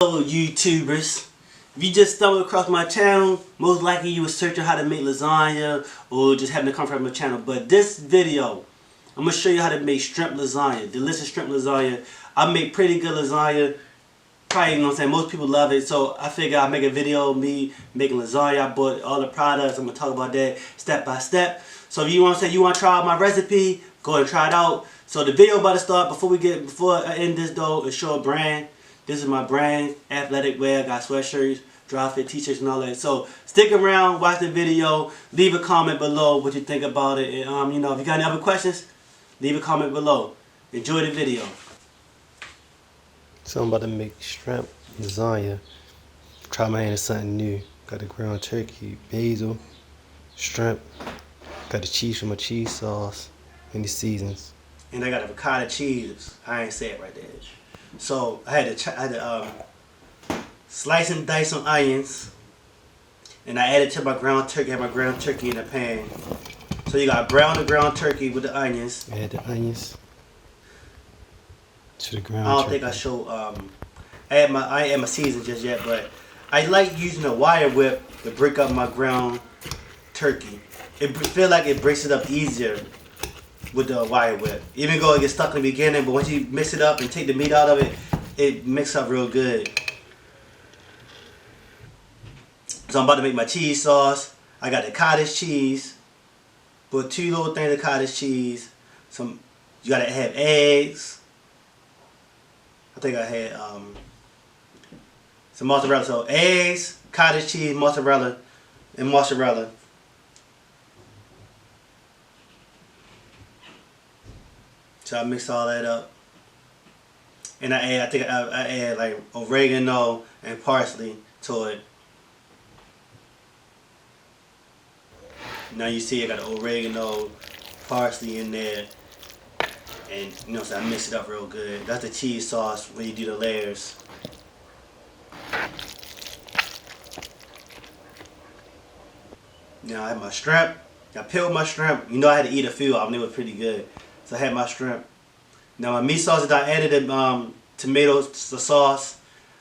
Hello YouTubers, if you just stumbled across my channel, most likely you were searching how to make lasagna or just having to come from my channel. But this video, I'm going to show you how to make shrimp lasagna, delicious shrimp lasagna. I make pretty good lasagna, probably, you know what I'm saying, most people love it. So I figured I'd make a video of me making lasagna. I bought all the products, I'm going to talk about that step by step. So if you want to say you want to try out my recipe, go and try it out. So the video about to start. Before I end this though, it's show a brand. This is my brand, athletic wear. I got sweatshirts, dry fit t-shirts and all that. So stick around, watch the video, leave a comment below what you think about it. And, you know, if you got any other questions, leave a comment below. Enjoy the video. So I'm about to make shrimp lasagna. Try my hand at something new. Got the ground turkey, basil, shrimp. Got the cheese from my cheese sauce and the seasons. And I got avocado cheese. I ain't say it right there. So I had to slice and dice some onions, and I added to my ground turkey. I had my ground turkey in the pan. So you got brown the ground turkey with the onions. Add the onions to the ground. I don't turkey. think I show I ain't add my season just yet, but I like using a wire whip to break up my ground turkey. It feel like it breaks it up easier with the wire whip. Even though it gets stuck in the beginning, but once you mix it up and take the meat out of it, it mixes up real good. So I'm about to make my cheese sauce. I got the cottage cheese. Put 2 little things of cottage cheese. You gotta have eggs. I think I had some mozzarella. So eggs, cottage cheese, mozzarella, and mozzarella. So I mix all that up, and I add like oregano and parsley to it. Now you see I got the oregano, parsley in there, and you know, so I mix it up real good. That's the cheese sauce when you do the layers. Now I have my shrimp. I peeled my shrimp. You know, I had to eat a few of them. They were pretty good. So I had my shrimp. Now my meat sauce, I added tomatoes, the sauce.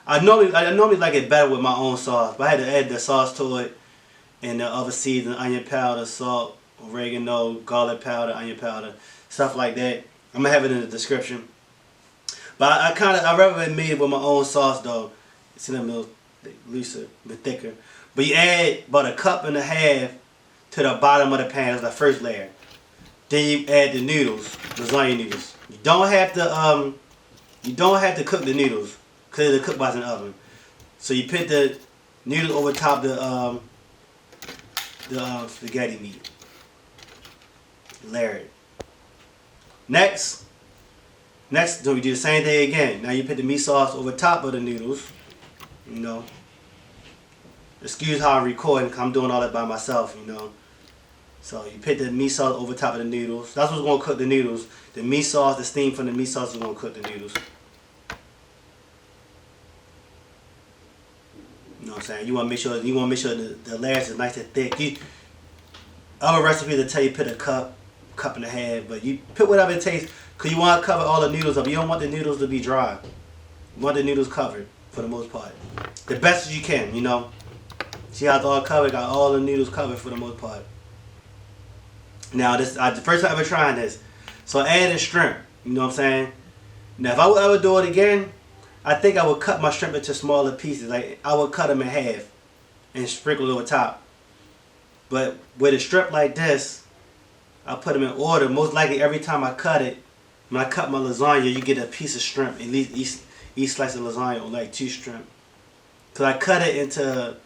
I normally like it better with my own sauce, but I had to add the sauce to it, and the other seasonings, onion powder, salt, oregano, garlic powder, onion powder, stuff like that. I'm gonna have it in the description. But I rather made it with my own sauce though. It's a little looser, a bit thicker. But you add about 1.5 cups to the bottom of the pan. That's the first layer. Then you add the noodles, lasagna noodles. You don't have to cook the noodles because they're cooked by an oven. So you put the noodles over top the spaghetti meat. Layer it. Next, so we do the same thing again. Now you put the meat sauce over top of the noodles. You know. Excuse how I'm recording because I'm doing all that by myself. You know. So you put the meat sauce over top of the noodles. That's what's going to cook the noodles. The meat sauce, the steam from the meat sauce is going to cook the noodles. You know what I'm saying? You want to make sure the layers is nice and thick. Other recipes will tell you put a cup and a half, but you put whatever it takes because you want to cover all the noodles up. You don't want the noodles to be dry. You want the noodles covered for the most part. The best as you can, you know. See how it's all covered? Got all the noodles covered for the most part. Now this the first time ever trying this. So I added shrimp, you know what I'm saying? Now if I would ever do it again, I think I would cut my shrimp into smaller pieces. Like I would cut them in half and sprinkle it over top. But with a shrimp like this, I put them in order. Most likely every time I cut it, when I cut my lasagna, you get a piece of shrimp. At least each slice of lasagna or like 2 shrimp. Cause I cut it into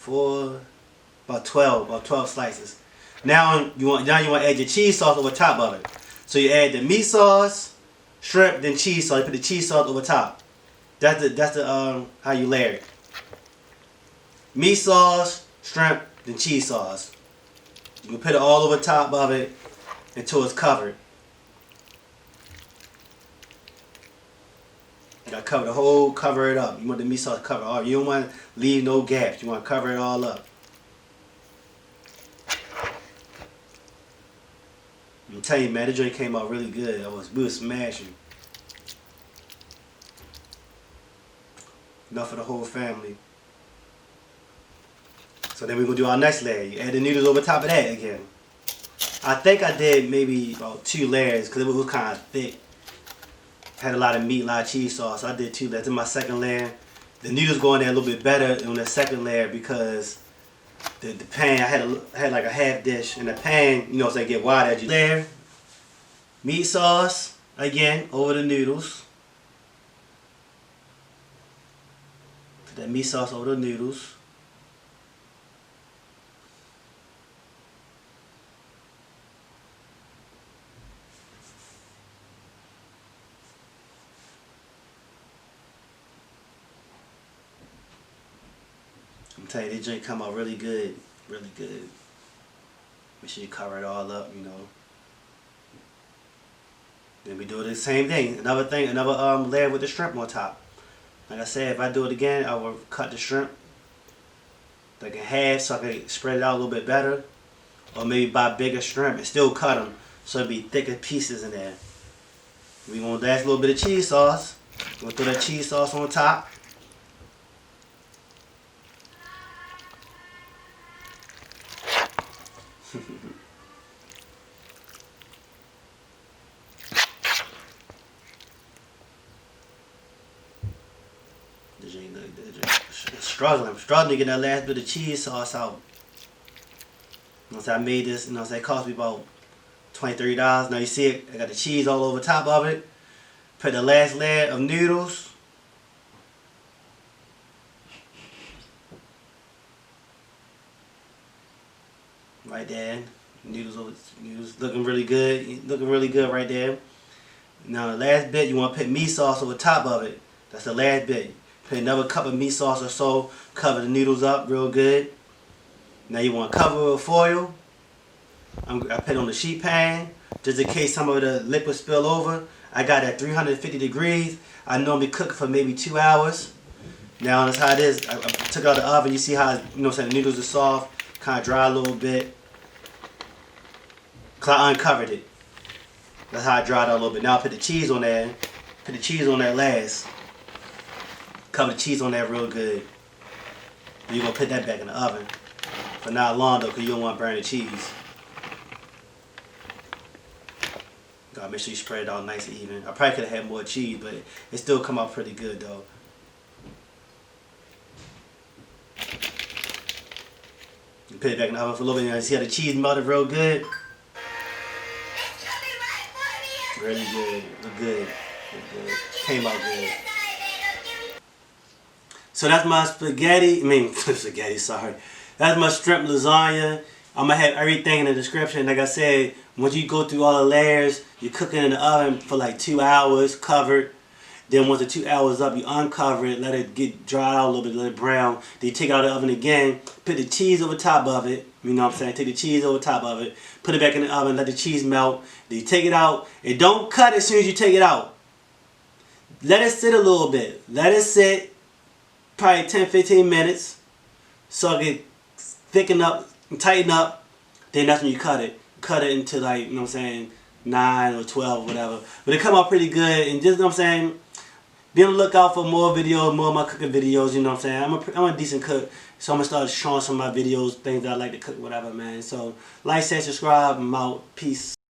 about 12 slices. Now you want to add your cheese sauce over top of it. So you add the meat sauce, shrimp, then cheese sauce. You put the cheese sauce over top. That's the how you layer it. Meat sauce, shrimp, then cheese sauce. You can put it all over top of it until it's covered. You gotta cover it up. You want the meat sauce covered all. You don't want to leave no gaps. You want to cover it all up. I'm telling you, man, the joint came out really good. We was smashing. enough for the whole family. So then we're gonna do our next layer. You add the noodles over top of that again. I think I did maybe about 2 layers because it was kind of thick. Had a lot of meat, a lot of cheese sauce. So I did 2 layers. In my second layer, the noodles go in there a little bit better on the second layer because the pan, I had like a half dish, and the pan, you know, so they get wide as you layer. Meat sauce again over the noodles. Put that meat sauce over the noodles. I'm telling you, this drink come out really good, really good. Make sure you cover it all up, you know. Then we do the same thing. Another layer with the shrimp on top. Like I said, if I do it again, I will cut the shrimp like in half so I can spread it out a little bit better. Or maybe buy bigger shrimp and still cut them so it'll be thicker pieces in there. We want to add a little bit of cheese sauce. We'll throw that cheese sauce on top. I'm struggling to get that last bit of cheese sauce out. You know, so I made this, you know, so it cost me about $23. Now you see it, I got the cheese all over top of it. Put the last layer of noodles. Right there. Noodles looking really good. Looking really good right there. Now the last bit, you want to put meat sauce over top of it. That's the last bit. Put another cup of meat sauce or so. Cover the noodles up real good. Now you want to cover it with foil. I put it on the sheet pan just in case some of the liquid spill over. I got it at 350 degrees. I normally cook for maybe 2 hours. Now that's how it is. I took it out of the oven. You see how, you know, so the noodles are soft, kind of dry a little bit. Cause I uncovered it. That's how I dried out a little bit. Now I put the cheese on there. Put the cheese on there last. Cover the cheese on there real good. And you're gonna put that back in the oven for not long though, because you don't want to burn the cheese. Gotta make sure you spread it out nice and even. I probably could have had more cheese, but it still come out pretty good though. You put it back in the oven for a little bit. You see how the cheese melted real good? Really good. Look good. Look good. Came out good. So that's my spaghetti, sorry. That's my shrimp lasagna. I'm going to have everything in the description. Like I said, once you go through all the layers, you cook it in the oven for like 2 hours, covered. Then once the 2 hours up, you uncover it, let it get dried out a little bit, let it brown. Then you take it out of the oven again, put the cheese over top of it. You know what I'm saying? Take the cheese over top of it, put it back in the oven, let the cheese melt. Then you take it out, and don't cut as soon as you take it out. Let it sit a little bit. Let it sit probably 10-15 minutes so it can thicken up and tighten up. Then that's when you cut it. Cut it into, like, you know what I'm saying, 9 or 12 or whatever. But it come out pretty good, and just, you know what I'm saying, be on the lookout for more videos, more of my cooking videos, you know what I'm saying. I'm a decent cook, so I'm going to start showing some of my videos, things that I like to cook, whatever, man. So, like, share, subscribe, I'm out. Peace.